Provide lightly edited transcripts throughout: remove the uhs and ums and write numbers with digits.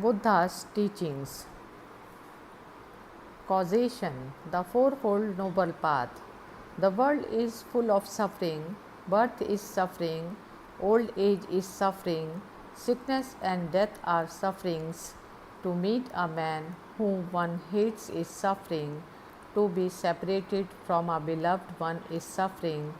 Buddha's teachings. Causation, the fourfold noble path. The world is full of suffering. Birth is suffering, old age is suffering, sickness and death are sufferings. To meet a man whom one hates is suffering. To be separated from a beloved one is suffering.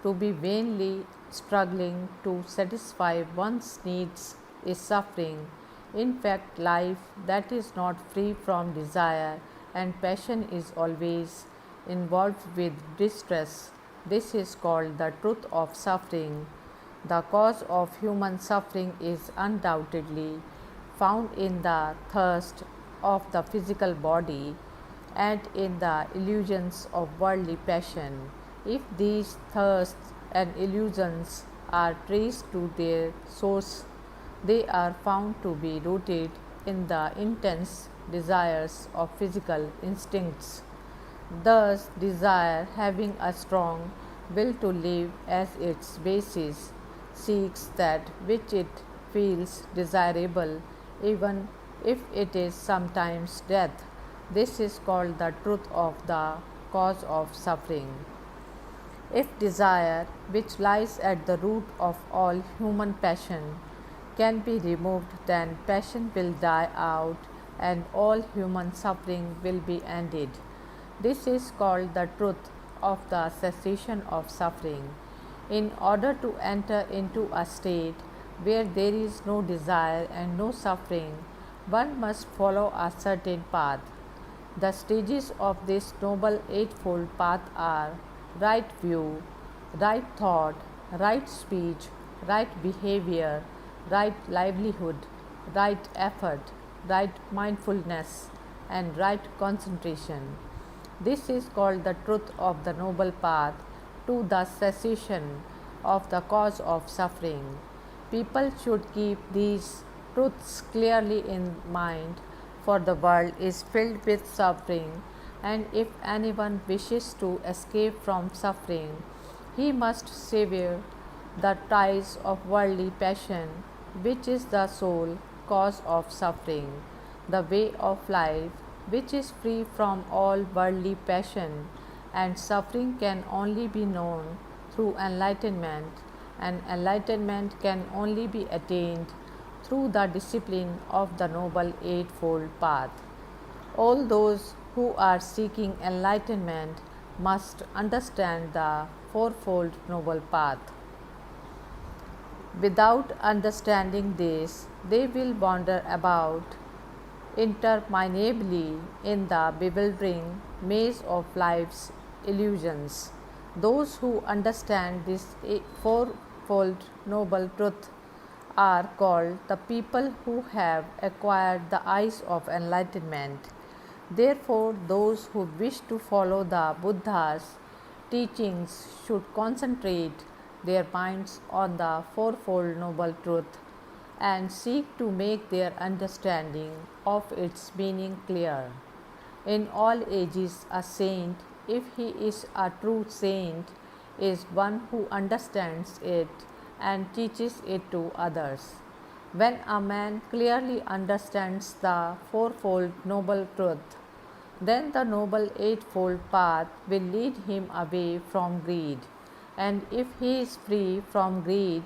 To be vainly struggling to satisfy one's needs is suffering. In fact, life that is not free from desire and passion is always involved with distress. This is called the truth of suffering. The cause of human suffering is undoubtedly found in the thirst of the physical body and in the illusions of worldly passion. If these thirsts and illusions are traced to their source, they are found to be rooted in the intense desires of physical instincts. Thus, desire, having a strong will to live as its basis, seeks that which it feels desirable, even if it is sometimes death. This is called the truth of the cause of suffering. If desire, which lies at the root of all human passion, can be removed, then passion will die out and all human suffering will be ended. This is called the truth of the cessation of suffering. In order to enter into a state where there is no desire and no suffering, one must follow a certain path. The stages of this noble eightfold path are right view, right thought, right speech, right behavior, right livelihood, right effort, right mindfulness, and right concentration. This is called the truth of the noble path to the cessation of the cause of suffering. People should keep these truths clearly in mind, for the world is filled with suffering, and if anyone wishes to escape from suffering, he must sever the ties of worldly passion, which is the sole cause of suffering. The way of life, which is free from all worldly passion and suffering, can only be known through enlightenment, and enlightenment can only be attained through the discipline of the Noble Eightfold Path. All those who are seeking enlightenment must understand the Fourfold Noble Path. Without understanding this, they will wander about interminably in the bewildering maze of life's illusions. Those who understand this fourfold noble truth are called the people who have acquired the eyes of enlightenment. Therefore, those who wish to follow the Buddha's teachings should concentrate their minds on the fourfold noble truth and seek to make their understanding of its meaning clear. In all ages, a saint, if he is a true saint, is one who understands it and teaches it to others. When a man clearly understands the fourfold noble truth, then the noble eightfold path will lead him away from greed. And if he is free from greed,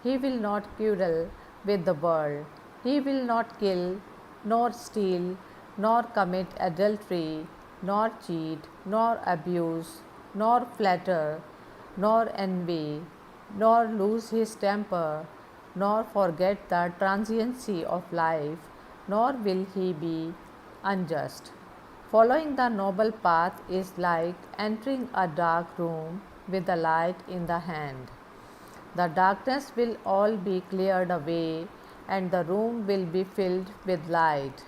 he will not quarrel with the world. He will not kill, nor steal, nor commit adultery, nor cheat, nor abuse, nor flatter, nor envy, nor lose his temper, nor forget the transiency of life, nor will he be unjust. Following the noble path is like entering a dark room with a light in the hand. The darkness will all be cleared away and the room will be filled with light.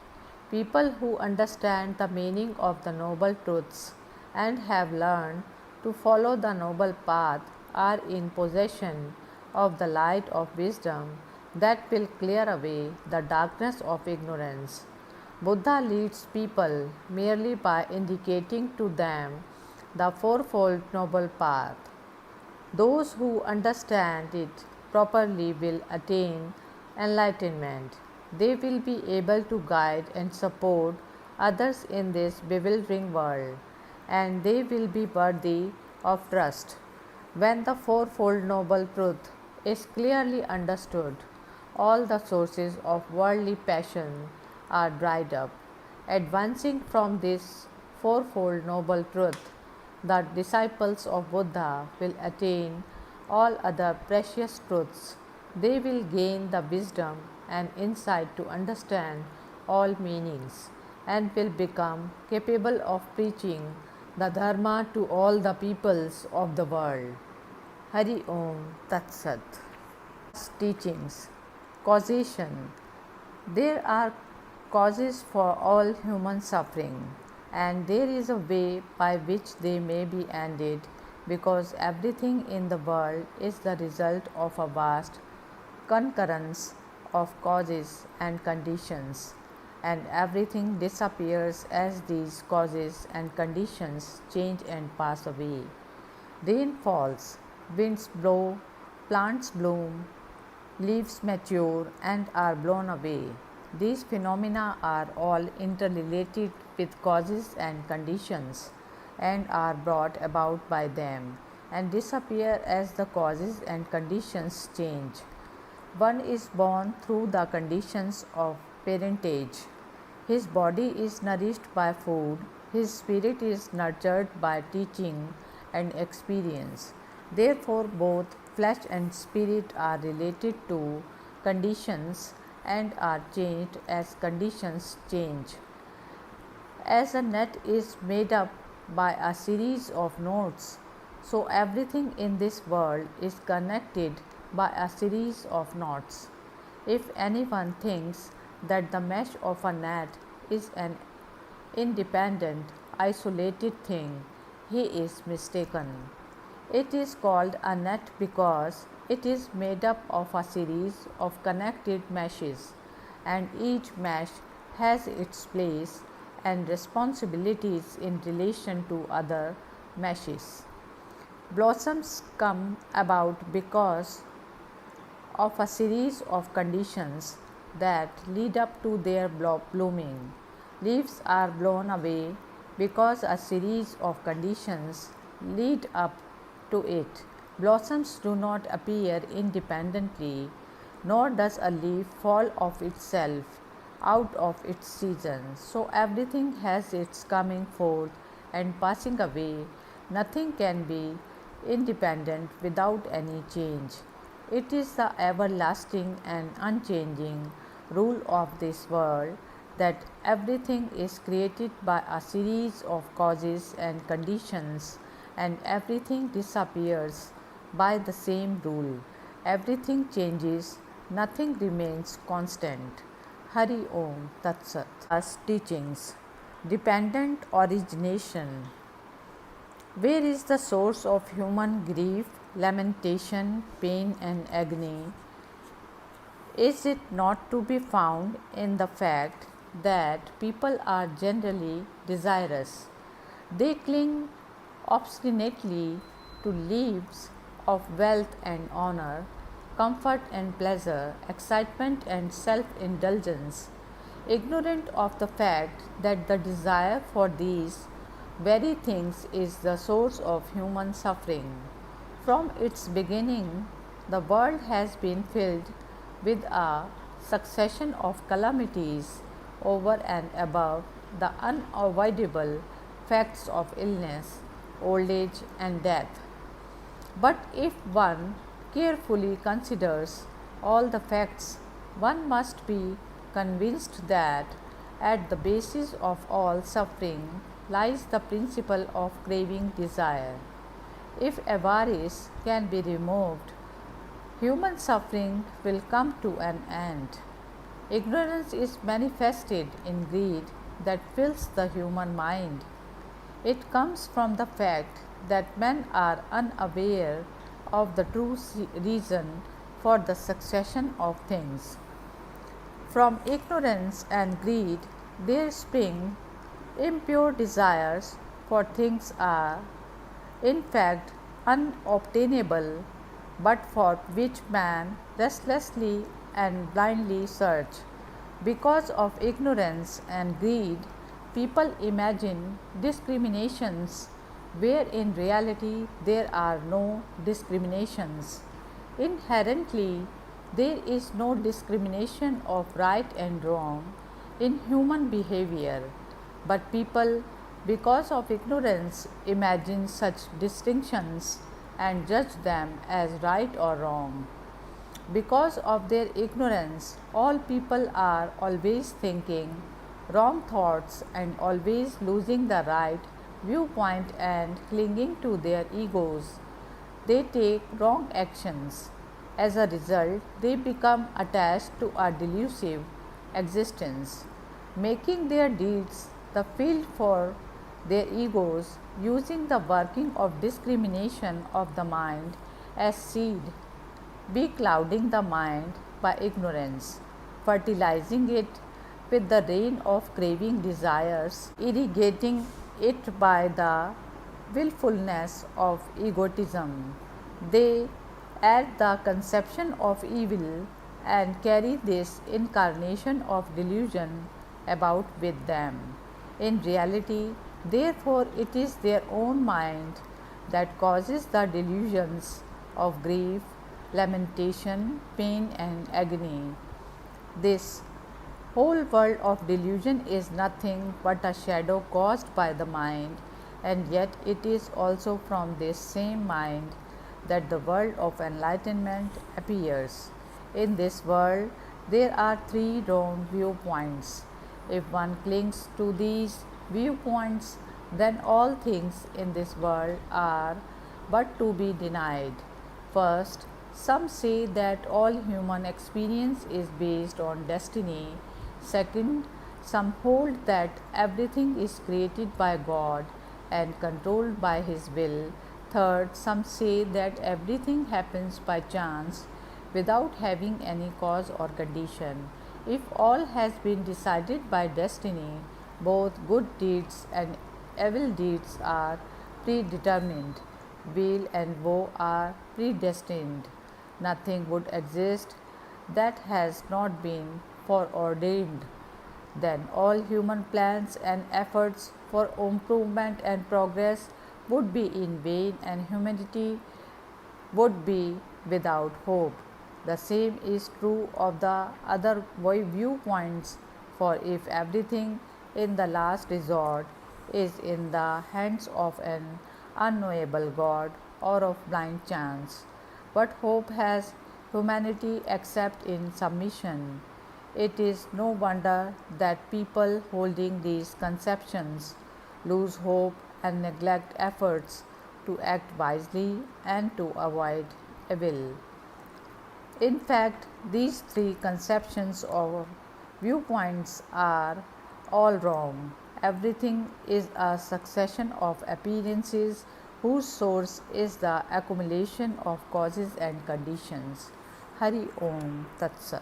People who understand the meaning of the noble truths and have learned to follow the noble path are in possession of the light of wisdom that will clear away the darkness of ignorance. Buddha leads people merely by indicating to them the fourfold noble path. Those who understand it properly will attain enlightenment. They will be able to guide and support others in this bewildering world, and they will be worthy of trust. When the fourfold noble truth is clearly understood, all the sources of worldly passion are dried up. Advancing from this fourfold noble truth, the disciples of Buddha will attain all other precious truths. They will gain the wisdom and insight to understand all meanings and will become capable of preaching the Dharma to all the peoples of the world. Hari Om Tat Sat. Teachings. Causation. There are causes for all human suffering, and there is a way by which they may be ended, because everything in the world is the result of a vast concurrence of causes and conditions, and everything disappears as these causes and conditions change and pass away. Rain falls, winds blow, plants bloom, leaves mature and are blown away. These phenomena are all interrelated with causes and conditions, and are brought about by them, and disappear as the causes and conditions change. One is born through the conditions of parentage. His body is nourished by food, his spirit is nurtured by teaching and experience. Therefore, both flesh and spirit are related to conditions and are changed as conditions change. As a net is made up by a series of knots, so everything in this world is connected by a series of knots. If anyone thinks that the mesh of a net is an independent, isolated thing, he is mistaken. It is called a net because it is made up of a series of connected meshes, and each mesh has its place and responsibilities in relation to other meshes. Blossoms come about because of a series of conditions that lead up to their blooming. Leaves are blown away because a series of conditions lead up to it. Blossoms do not appear independently, nor does a leaf fall of itself out of its season. So everything has its coming forth and passing away. Nothing can be independent without any change. It is the everlasting and unchanging rule of this world that everything is created by a series of causes and conditions, and everything disappears by the same rule. Everything changes, nothing remains constant. Hari Om Tat Sat. As teachings. Dependent origination. Where is the source of human grief, lamentation, pain, and agony? Is it not to be found in the fact that people are generally desirous? They cling obstinately to lives of wealth and honor, comfort and pleasure, excitement and self-indulgence, ignorant of the fact that the desire for these very things is the source of human suffering. From its beginning, the world has been filled with a succession of calamities over and above the unavoidable facts of illness, old age, and death. But if one carefully considers all the facts, one must be convinced that at the basis of all suffering lies the principle of craving desire. If avarice can be removed, human suffering will come to an end. Ignorance is manifested in greed that fills the human mind. It comes from the fact that men are unaware of the true reason for the succession of things. From ignorance and greed there spring impure desires for things are, in fact, unobtainable, but for which man restlessly and blindly search. Because of ignorance and greed, people imagine discriminations where in reality there are no discriminations. Inherently, there is no discrimination of right and wrong in human behavior, but people, because of ignorance, imagine such distinctions and judge them as right or wrong. Because of their ignorance, all people are always thinking wrong thoughts and always losing the right viewpoint and clinging to their egos. They take wrong actions. As a result, they become attached to a delusive existence, making their deeds the field for their egos, using the working of discrimination of the mind as seed, beclouding the mind by ignorance, fertilizing it with the rain of craving desires, irrigating it by the willfulness of egotism. They add the conception of evil and carry this incarnation of delusion about with them. In reality, therefore, it is their own mind that causes the delusions of grief, lamentation, pain, and agony. This whole world of delusion is nothing but a shadow caused by the mind, and yet it is also from this same mind that the world of enlightenment appears. In this world, there are three wrong viewpoints. If one clings to these viewpoints, then all things in this world are but to be denied. First, some say that all human experience is based on destiny. Second, some hold that everything is created by God and controlled by His will. Third, some say that everything happens by chance without having any cause or condition. If all has been decided by destiny, both good deeds and evil deeds are predetermined. Weal and woe are predestined. Nothing would exist that has not been foreordained. Then all human plans and efforts for improvement and progress would be in vain and humanity would be without hope. The same is true of the other viewpoints, for if everything in the last resort is in the hands of an unknowable God or of blind chance, what hope has humanity except in submission? It is no wonder that people holding these conceptions lose hope and neglect efforts to act wisely and to avoid evil. In fact, these three conceptions or viewpoints are all wrong. Everything is a succession of appearances whose source is the accumulation of causes and conditions. Hari Om Tat Sat.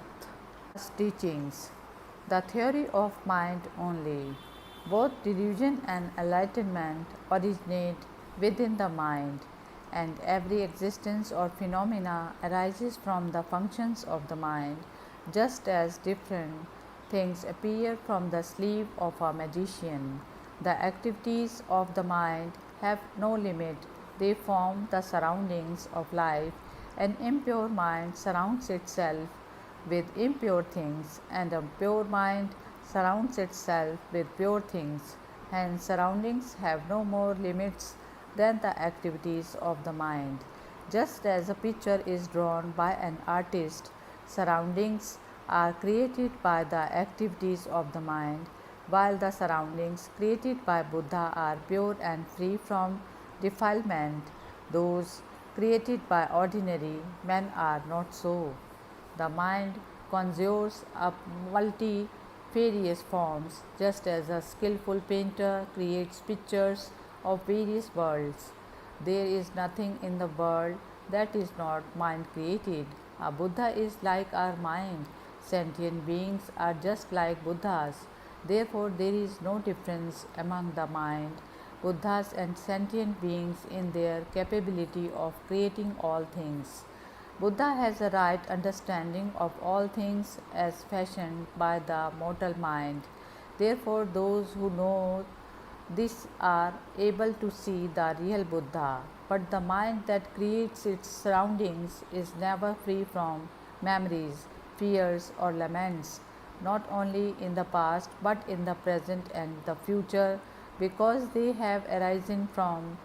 Teachings. The theory of mind only. Both delusion and enlightenment originate within the mind, and every existence or phenomena arises from the functions of the mind, just as different things appear from the sleeve of a magician. The activities of the mind have no limit, they form the surroundings of life. An impure mind surrounds itself with impure things, and a pure mind surrounds itself with pure things. Hence, surroundings have no more limits than the activities of the mind. Just as a picture is drawn by an artist, surroundings are created by the activities of the mind, while the surroundings created by Buddha are pure and free from defilement. Those created by ordinary men are not so. The mind conjures up multifarious forms, just as a skillful painter creates pictures of various worlds. There is nothing in the world that is not mind created. A Buddha is like our mind. Sentient beings are just like Buddhas. Therefore, there is no difference among the mind, Buddhas, and sentient beings in their capability of creating all things. Buddha has a right understanding of all things as fashioned by the mortal mind. Therefore, those who know this are able to see the real Buddha. But the mind that creates its surroundings is never free from memories, fears, or laments, not only in the past but in the present and the future, because they have arisen from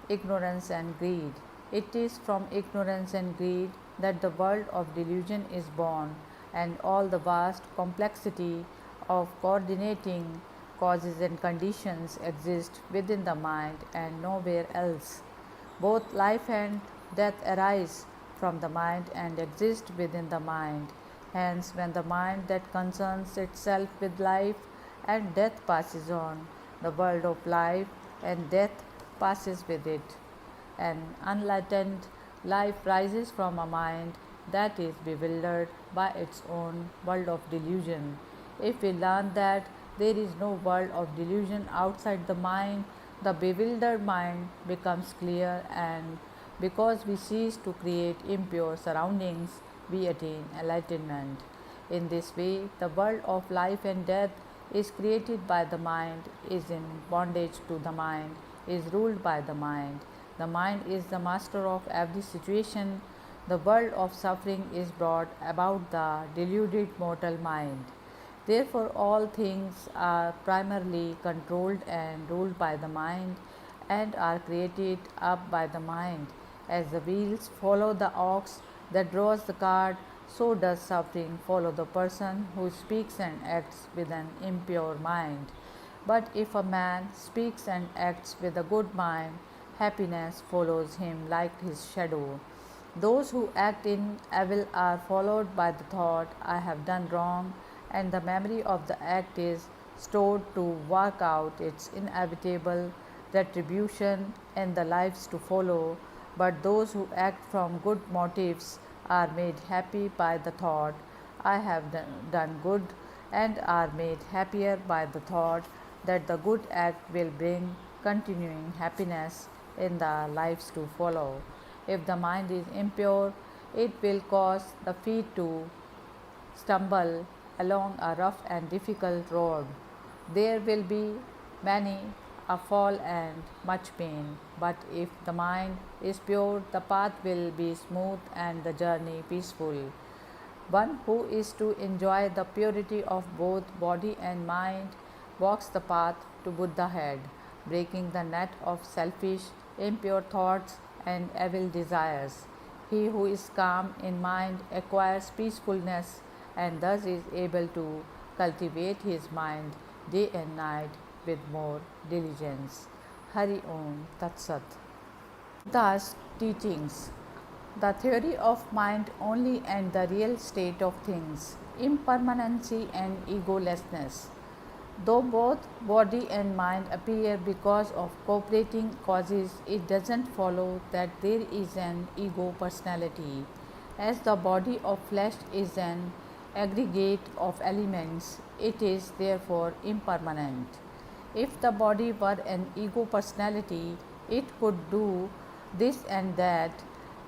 ignorance and greed. It is from ignorance and greed that the world of delusion is born, and all the vast complexity of coordinating causes and conditions exist within the mind and nowhere else. Both life and death arise from the mind and exist within the mind. Hence, when the mind that concerns itself with life and death passes on, the world of life and death passes with it. An unenlightened life rises from a mind that is bewildered by its own world of delusion. If we learn that there is no world of delusion outside the mind, the bewildered mind becomes clear, and because we cease to create impure surroundings, we attain enlightenment. In this way, the world of life and death is created by the mind, is in bondage to the mind, is ruled by the mind. The mind is the master of every situation. The world of suffering is brought about the deluded mortal mind. Therefore, all things are primarily controlled and ruled by the mind and are created up by the mind. As the wheels follow the ox that draws the cart, so does suffering follow the person who speaks and acts with an impure mind. But if a man speaks and acts with a good mind, happiness follows him like his shadow. Those who act in evil are followed by the thought, I have done wrong, and the memory of the act is stored to work out its inevitable retribution in the lives to follow. But those who act from good motives are made happy by the thought, I have done good, and are made happier by the thought that the good act will bring continuing happiness in the lives to follow. If the mind is impure, it will cause the feet to stumble along a rough and difficult road. There will be many a fall and much pain. But if the mind is pure, the path will be smooth and the journey peaceful. One who is to enjoy the purity of both body and mind walks the path to Buddhahood, breaking the net of selfish, impure thoughts and evil desires. He who is calm in mind acquires peacefulness and thus is able to cultivate his mind day and night with more diligence. Hari Om Tat Sat. Thus, teachings. The theory of mind only and the real state of things, impermanency and egolessness. Though both body and mind appear because of cooperating causes, it doesn't follow that there is an ego personality. As the body of flesh is an aggregate of elements, it is therefore impermanent. If the body were an ego personality, it could do this and that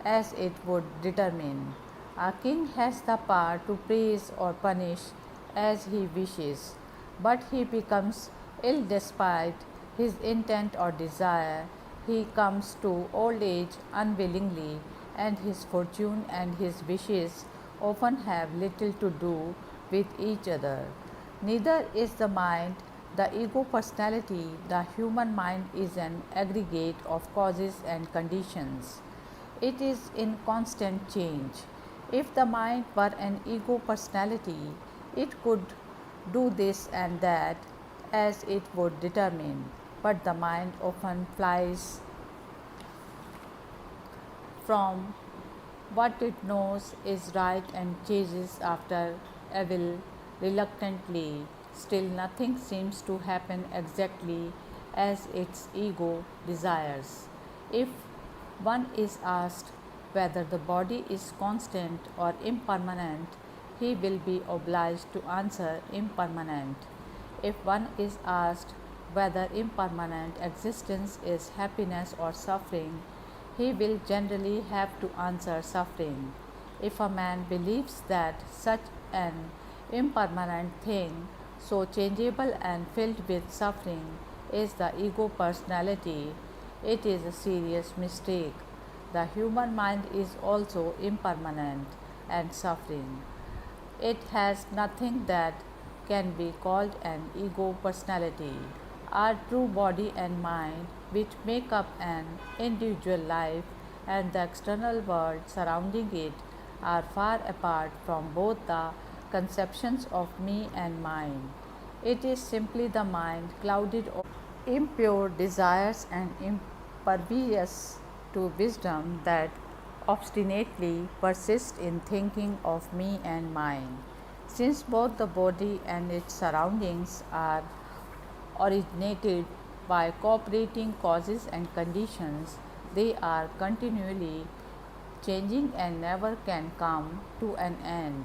as it would determine. A king has the power to praise or punish as he wishes, but he becomes ill despite his intent or desire. He comes to old age unwillingly, and his fortune and his wishes often have little to do with each other. Neither is the mind the ego personality. The human mind is an aggregate of causes and conditions. It is in constant change. If the mind were an ego personality, it could do this and that as it would determine, but the mind often flies from what it knows is right and chases after evil reluctantly. Still, nothing seems to happen exactly as its ego desires. If one is asked whether the body is constant or impermanent, he will be obliged to answer impermanent. If one is asked whether impermanent existence is happiness or suffering, he will generally have to answer suffering. If a man believes that such an impermanent thing, so changeable and filled with suffering, is the ego personality, it is a serious mistake. The human mind is also impermanent and suffering. It has nothing that can be called an ego personality. Our true body and mind, which make up an individual life, and the external world surrounding it, are far apart from both the conceptions of me and mine. It is simply the mind clouded of impure desires and impervious to wisdom that obstinately persists in thinking of me and mine. Since both the body and its surroundings are originated by cooperating causes and conditions, they are continually changing and never can come to an end.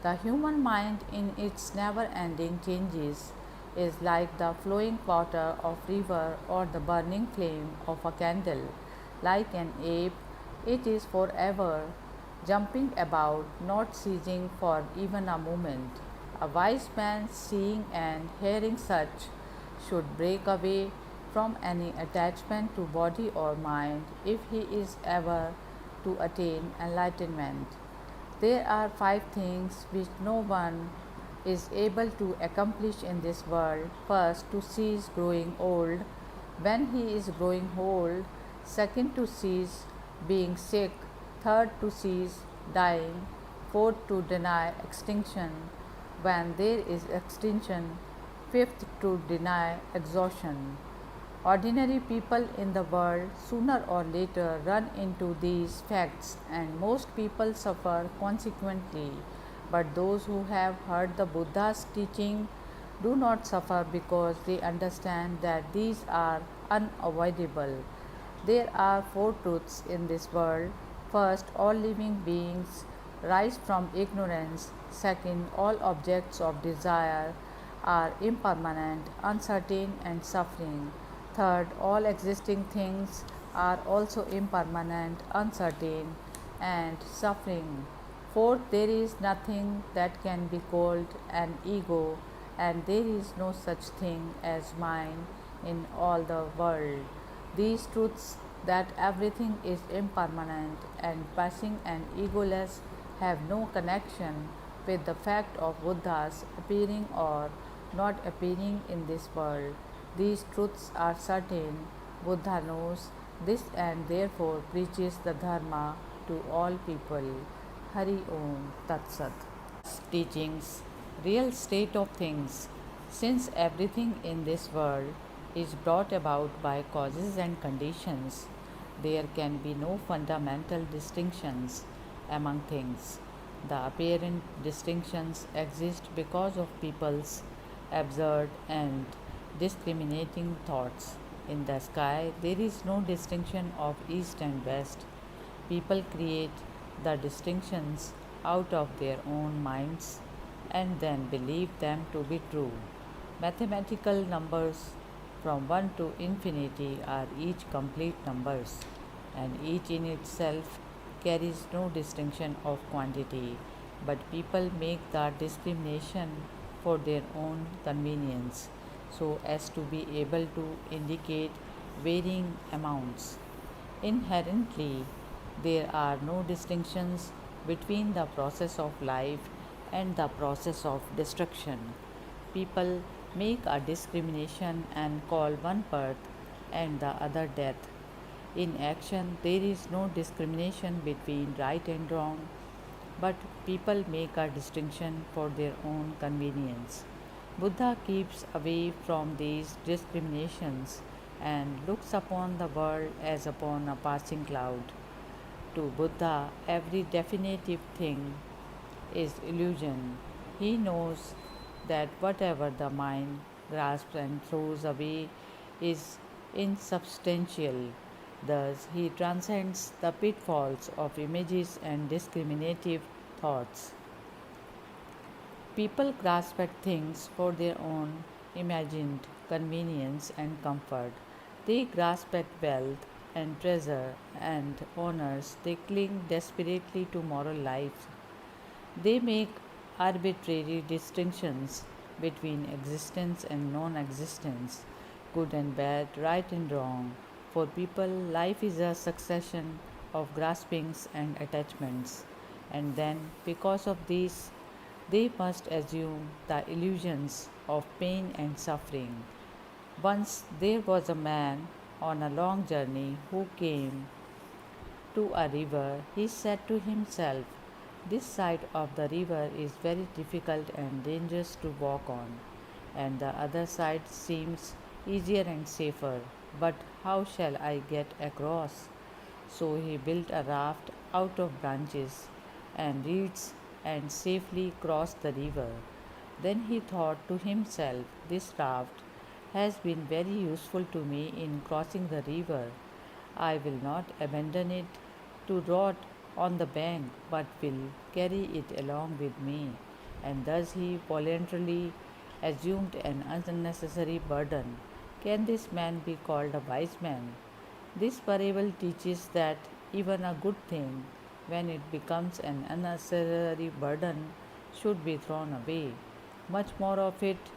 The human mind, in its never ending changes, is like the flowing water of river or the burning flame of a candle. Like an ape, it is forever jumping about, not ceasing for even a moment. A wise man, seeing and hearing such, should break away from any attachment to body or mind if he is ever to attain enlightenment. There are five things which no one is able to accomplish in this world. First, to cease growing old when he is growing old. Second, to cease being sick. Third, to cease dying. Fourth, to deny extinction when there is extinction. Fifth, to deny exhaustion. Ordinary people in the world sooner or later run into these facts, and most people suffer consequently. But those who have heard the Buddha's teaching do not suffer because they understand that these are unavoidable. There are four truths in this world. First, all living beings rise from ignorance. Second, all objects of desire are impermanent, uncertain, and suffering. Third, all existing things are also impermanent, uncertain, and suffering. Fourth, there is nothing that can be called an ego, and there is no such thing as mine in all the world. These truths, that everything is impermanent and passing and egoless, have no connection with the fact of Buddha's appearing or not appearing in this world. These truths are certain. Buddha knows this and therefore preaches the Dharma to all people. Hari Om Tat Sat. Teachings, real state of things. Since everything in this world is brought about by causes and conditions, there can be no fundamental distinctions among things. The apparent distinctions exist because of people's absurd and discriminating thoughts. In the sky, there is no distinction of east and west. People create the distinctions out of their own minds and then believe them to be true. Mathematical numbers from 1 to infinity are each complete numbers, and each in itself carries no distinction of quantity, but people make the discrimination for their own convenience so as to be able to indicate varying amounts. Inherently, there are no distinctions between the process of life and the process of destruction. People make a discrimination and call one birth and the other death. In action, there is no discrimination between right and wrong, but people make a distinction for their own convenience. Buddha keeps away from these discriminations and looks upon the world as upon a passing cloud. To Buddha, every definitive thing is illusion. He knows that whatever the mind grasps and throws away is insubstantial. Thus, he transcends the pitfalls of images and discriminative thoughts. People grasp at things for their own imagined convenience and comfort. They grasp at wealth and treasure and honors, they cling desperately to moral life. They make arbitrary distinctions between existence and non existence, good and bad, right and wrong. For people, life is a succession of graspings and attachments, and then, because of these, they must assume the illusions of pain and suffering. Once there was a man on a long journey who came to a river. He said to himself, "This side of the river is very difficult and dangerous to walk on, and the other side seems easier and safer. But how shall I get across?" So he built a raft out of branches and reeds and safely crossed the river. Then he thought to himself, "This raft has been very useful to me in crossing the river. I will not abandon it to rot on the bank, but will carry it along with me." And thus he voluntarily assumed an unnecessary burden. Can this man be called a wise man? This parable teaches that even a good thing, when it becomes an unnecessary burden, should be thrown away. Much more of it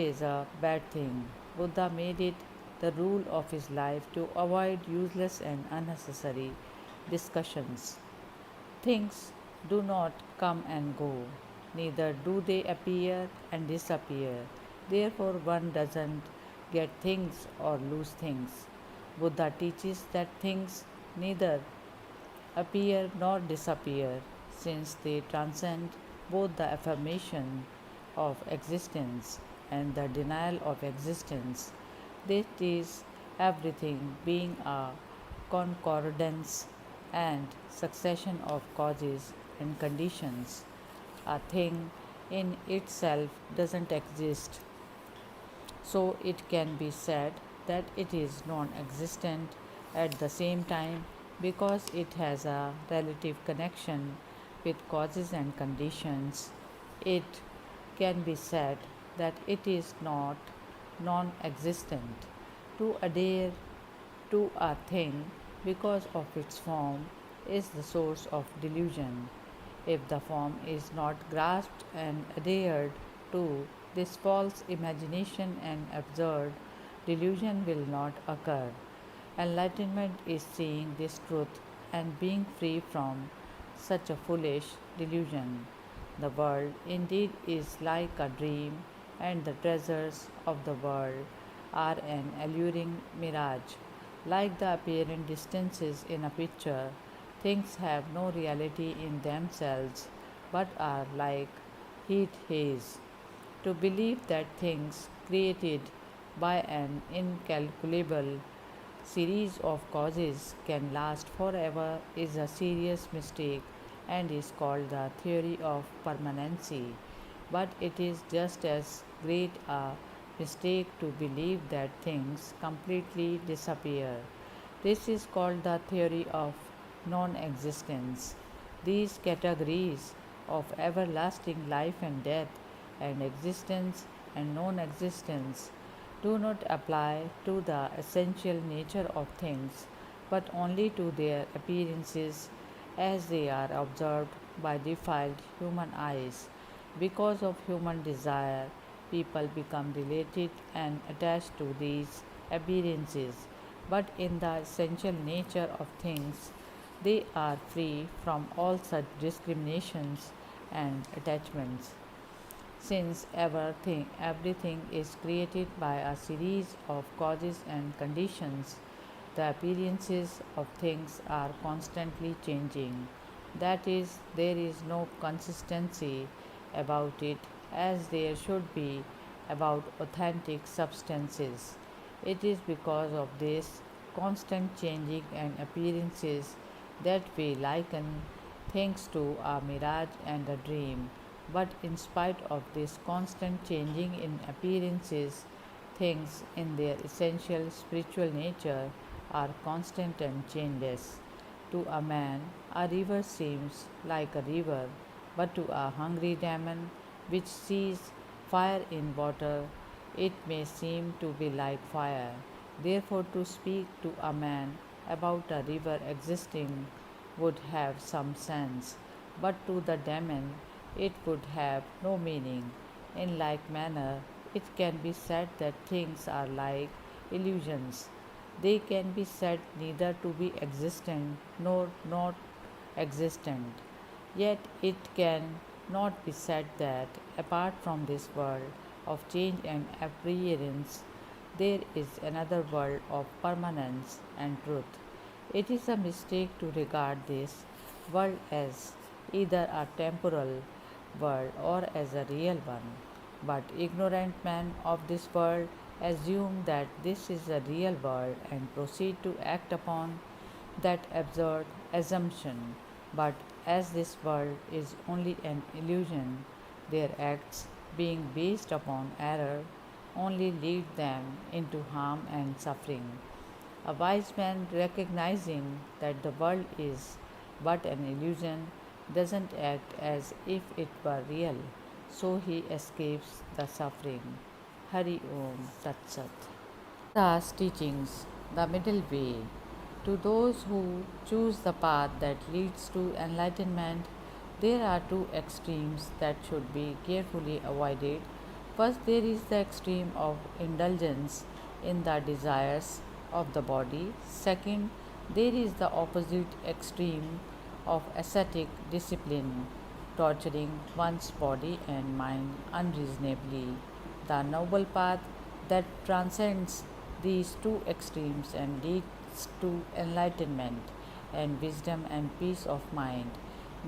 is a bad thing. Buddha made it the rule of his life to avoid useless and unnecessary discussions. Things do not come and go, neither do they appear and disappear. Therefore, one doesn't get things or lose things. Buddha teaches that things neither appear nor disappear, since they transcend both the affirmation of existence and the denial of existence. That is, everything being a concordance and succession of causes and conditions. A thing in itself doesn't exist, so it can be said that it is non existent at the same time because it has a relative connection with causes and conditions. It can be said that it is not non existent. To adhere to a thing because of its form is the source of delusion. If the form is not grasped and adhered to, this false imagination and absurd delusion will not occur. Enlightenment is seeing this truth and being free from such a foolish delusion. The world indeed is like a dream, and the treasures of the world are an alluring mirage. Like the apparent distances in a picture, things have no reality in themselves but are like heat haze. To believe that things created by an incalculable series of causes can last forever is a serious mistake and is called the theory of permanency. But it is just as great a mistake to believe that things completely disappear. This is called the theory of non existence. These categories of everlasting life and death, and existence and non existence, do not apply to the essential nature of things, but only to their appearances as they are observed by defiled human eyes. Because of human desire, people become related and attached to these appearances, but in the essential nature of things, they are free from all such discriminations and attachments. Since everything is created by a series of causes and conditions, the appearances of things are constantly changing. That is, there is no consistency about it as there should be about authentic substances. It is because of this constant changing and appearances that we liken things to a mirage and a dream. But in spite of this constant changing in appearances, things in their essential spiritual nature are constant and changeless. To a man, a river seems like a river, but to a hungry demon which sees fire in water, it may seem to be like fire. Therefore, to speak to a man about a river existing would have some sense, but to the demon it would have no meaning. In like manner, it can be said that things are like illusions. They can be said neither to be existent nor not existent. Yet it can not be said that, apart from this world of change and appearance, there is another world of permanence and truth. It is a mistake to regard this world as either a temporal world or as a real one. But ignorant men of this world assume that this is a real world and proceed to act upon that absurd assumption. But as this world is only an illusion, their acts, being based upon error, only lead them into harm and suffering. A wise man, recognizing that the world is but an illusion, doesn't act as if it were real, so he escapes the suffering. Hari Om Tat Sat. Buddha's teachings, the middle way. To those who choose the path that leads to enlightenment, there are two extremes that should be carefully avoided. First, there is the extreme of indulgence in the desires of the body. Second, there is the opposite extreme of ascetic discipline, torturing one's body and mind unreasonably. The noble path that transcends these two extremes and leads to enlightenment and wisdom and peace of mind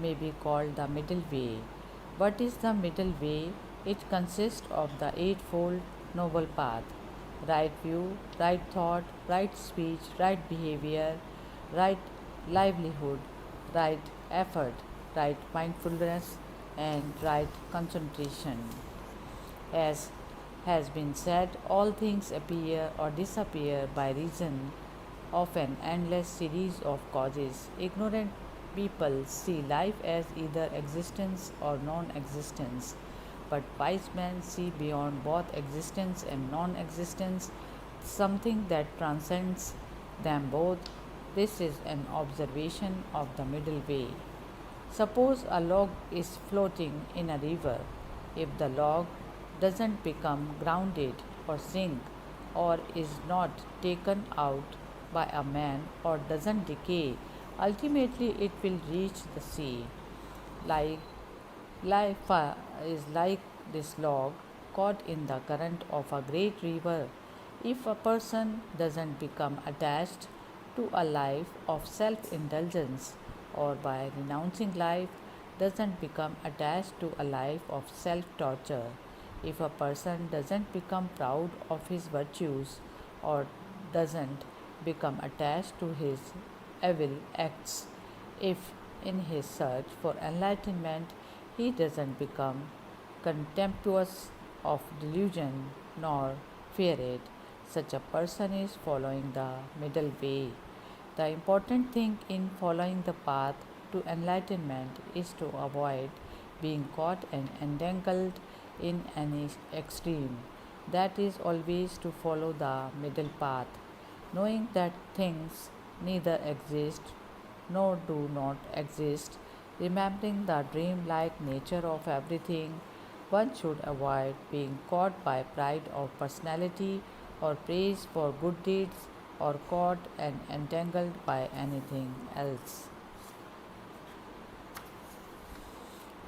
may be called the middle way. What is the middle way? It consists of the eightfold noble path: right view, right thought, right speech, right behavior, right livelihood, right effort, right mindfulness, and right concentration. As has been said, all things appear or disappear by reason of an endless series of causes. Ignorant people see life as either existence or non existence, but wise men see beyond both existence and non existence something that transcends them both. This is an observation of the middle way. Suppose a log is floating in a river. If the log doesn't become grounded or sink or is not taken out by a man or doesn't decay, ultimately it will reach the sea. Like life is like this log caught in the current of a great river. If a person doesn't become attached to a life of self indulgence, or by renouncing life doesn't become attached to a life of self torture, if a person doesn't become proud of his virtues or doesn't become attached to his evil acts, if in his search for enlightenment he doesn't become contemptuous of delusion nor fear it, such a person is following the middle way. The important thing in following the path to enlightenment is to avoid being caught and entangled in any extreme. That is always to follow the middle path, knowing that things neither exist nor do not exist, remembering the dream-like nature of everything. One should avoid being caught by pride of personality or praise for good deeds or caught and entangled by anything else.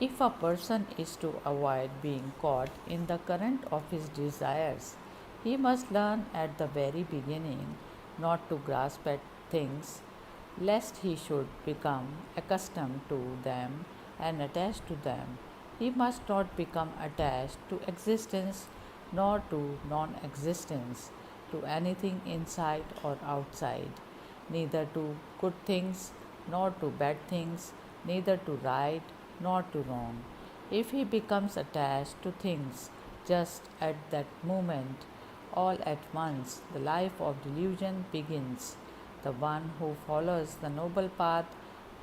If a person is to avoid being caught in the current of his desires, he must learn at the very beginning not to grasp at things, lest he should become accustomed to them and attached to them. He must not become attached to existence nor to non existence, to anything inside or outside, neither to good things nor to bad things, neither to right nor to wrong. If he becomes attached to things just at that moment, all at once, the life of delusion begins. The one who follows the noble path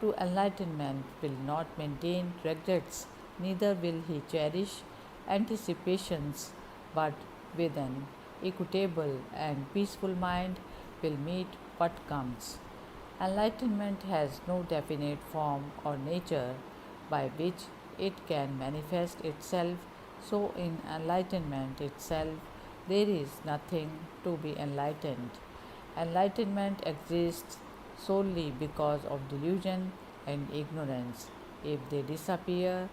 to enlightenment will not maintain regrets, neither will he cherish anticipations, but with an equitable and peaceful mind will meet what comes. Enlightenment has no definite form or nature by which it can manifest itself, so in enlightenment itself there is nothing to be enlightened. Enlightenment exists solely because of delusion and ignorance. If they disappear,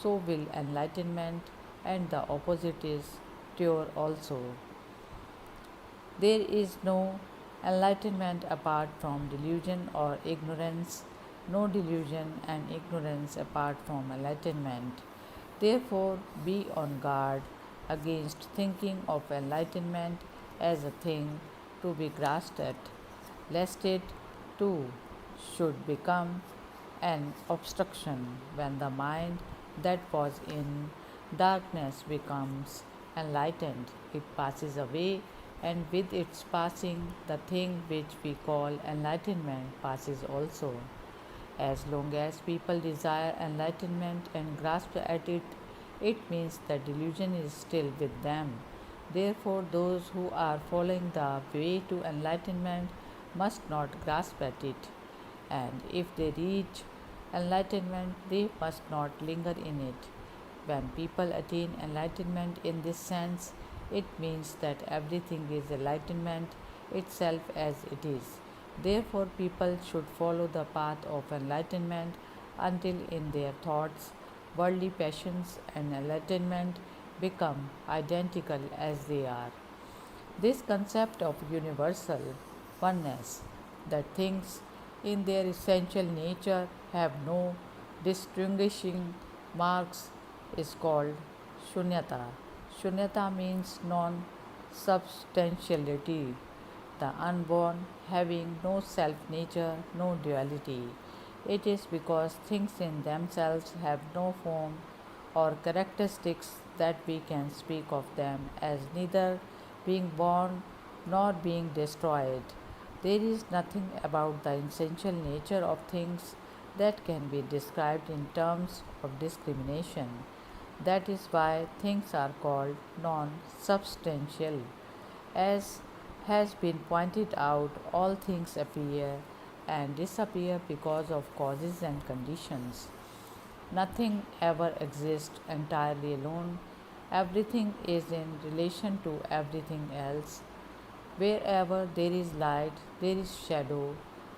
so will enlightenment, and the opposite is true also. There is no enlightenment apart from delusion or ignorance, no delusion and ignorance apart from enlightenment. Therefore, be on guard against thinking of enlightenment as a thing to be grasped at, lest it too should become an obstruction when the mind that was in darkness becomes enlightened. It passes away, and with its passing, the thing which we call enlightenment passes also. As long as people desire enlightenment and grasp at it, it means that delusion is still with them. Therefore, those who are following the way to enlightenment must not grasp at it. And if they reach enlightenment, they must not linger in it. When people attain enlightenment in this sense, it means that everything is enlightenment itself as it is. Therefore, people should follow the path of enlightenment until in their thoughts, worldly passions and enlightenment become identical as they are. This concept of universal oneness, that things in their essential nature have no distinguishing marks, is called shunyata. Shunyata means non substantiality, the unborn having no self nature, no duality. It is because things in themselves have no form or characteristics that we can speak of them as neither being born nor being destroyed. There is nothing about the essential nature of things that can be described in terms of discrimination. That is why things are called non substantial. As has been pointed out, all things appear and disappear because of causes and conditions. Nothing ever exists entirely alone. Everything is in relation to everything else. Wherever there is light, there is shadow.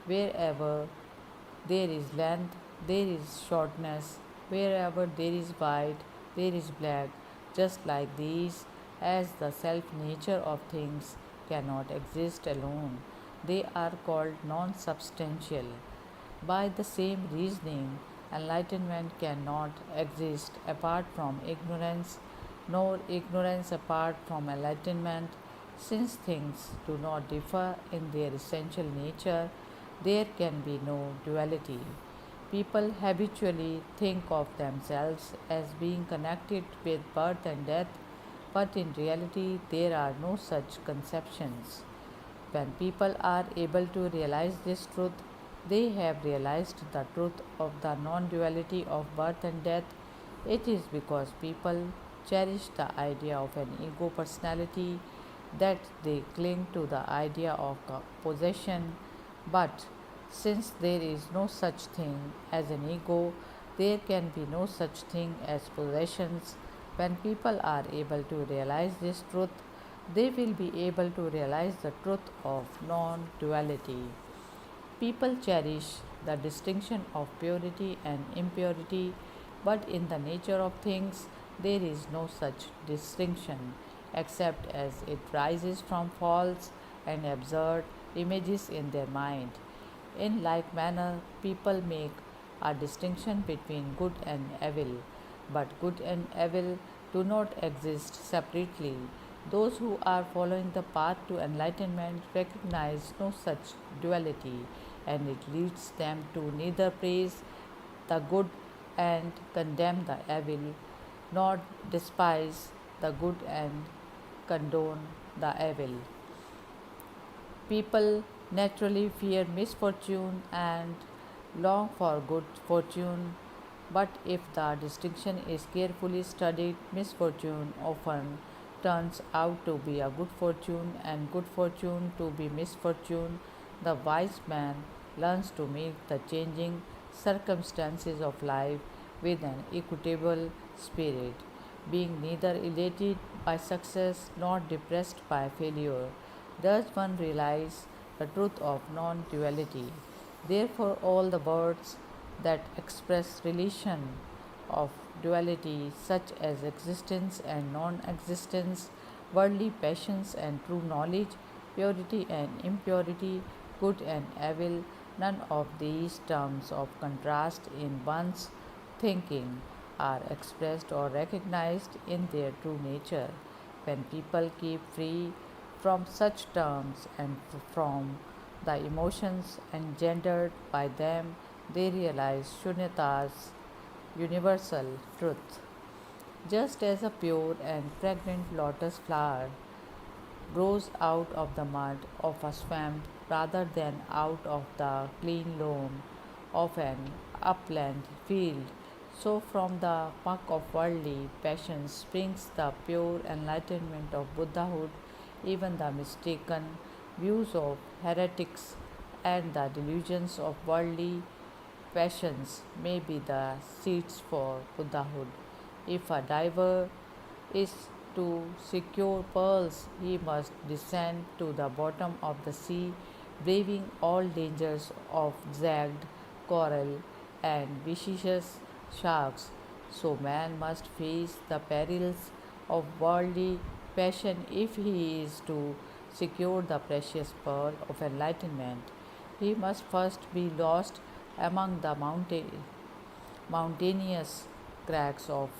Wherever there is length, there is shortness. Wherever there is white, there is black. Just like these, as the self nature of things cannot exist alone, they are called non substantial. By the same reasoning, enlightenment cannot exist apart from ignorance, nor ignorance apart from enlightenment. Since things do not differ in their essential nature, there can be no duality. People habitually think of themselves as being connected with birth and death, but in reality, there are no such conceptions. When people are able to realize this truth, they have realized the truth of the non duality of birth and death. It is because people cherish the idea of an ego personality that they cling to the idea of possession. But since there is no such thing as an ego, there can be no such thing as possessions. When people are able to realize this truth, they will be able to realize the truth of non duality. People cherish the distinction of purity and impurity, but in the nature of things, there is no such distinction except as it rises from false and absurd images in their mind. In like manner, people make a distinction between good and evil, but good and evil do not exist separately. Those who are following the path to enlightenment recognize no such duality, and it leads them to neither praise the good and condemn the evil, nor despise the good and condone the evil. People naturally fear misfortune and long for good fortune, but if the distinction is carefully studied, misfortune often turns out to be a good fortune and good fortune to be misfortune. The wise man learns to meet the changing circumstances of life with an equitable spirit, being neither elated by success nor depressed by failure. Does one realize the truth of non duality? Therefore, all the words that express relation of duality, such as existence and non existence, worldly passions and true knowledge, purity and impurity, good and evil, none of these terms of contrast in one's thinking are expressed or recognized in their true nature. When people keep free from such terms and from the emotions engendered by them, they realize Shunyata's universal truth. Just as a pure and fragrant lotus flower grows out of the mud of a swamp rather than out of the clean loam of an upland field, so from the muck of worldly passions springs the pure enlightenment of Buddhahood. Even the mistaken views of heretics and the delusions of worldly passions may be the seeds for Buddhahood. If a diver is to secure pearls, he must descend to the bottom of the sea, braving all dangers of jagged coral and vicious sharks. So man must face the perils of worldly passion if he is to secure the precious pearl of enlightenment. He must first be lost among the mountainous crags of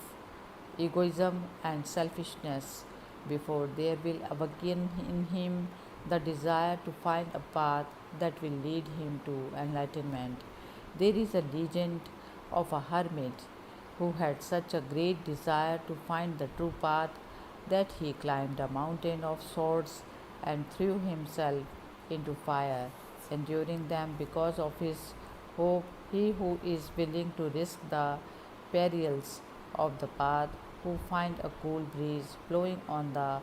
egoism and selfishness before there will awaken in him the desire to find a path that will lead him to enlightenment. There is a legend of a hermit who had such a great desire to find the true path that he climbed a mountain of swords and threw himself into fire, enduring them because of his hope. He who is willing to risk the perils of the path, who find a cool breeze blowing on the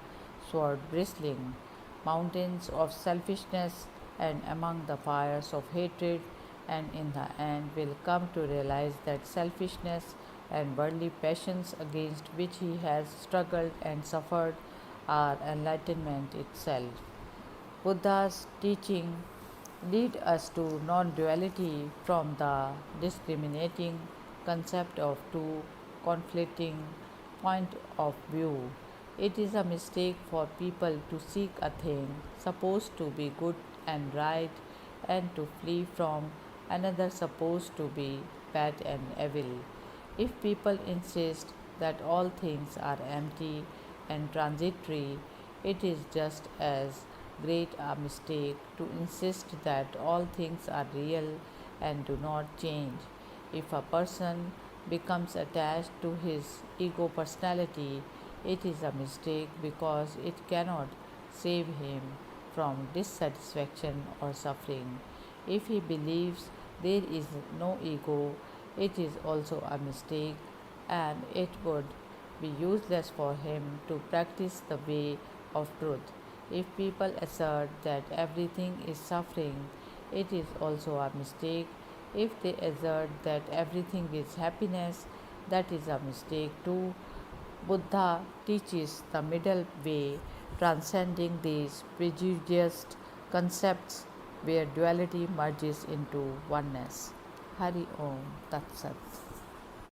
sword bristling mountains of selfishness and among the fires of hatred, and in the end will come to realize that selfishness and worldly passions against which he has struggled and suffered are enlightenment itself. Buddha's teaching lead us to non-duality from the discriminating concept of two conflicting point of view. It is a mistake for people to seek a thing supposed to be good and right and to flee from another supposed to be bad and evil. If people insist that all things are empty and transitory, it is just as great a mistake to insist that all things are real and do not change. If a person becomes attached to his ego personality, it is a mistake because it cannot save him from dissatisfaction or suffering. If he believes there is no ego, it is also a mistake, and it would be useless for him to practice the way of truth. If people assert that everything is suffering, it is also a mistake. If they assert that everything is happiness, that is a mistake too. Buddha teaches the middle way, transcending these prejudiced concepts where duality merges into oneness. Hari Om Tat Sat.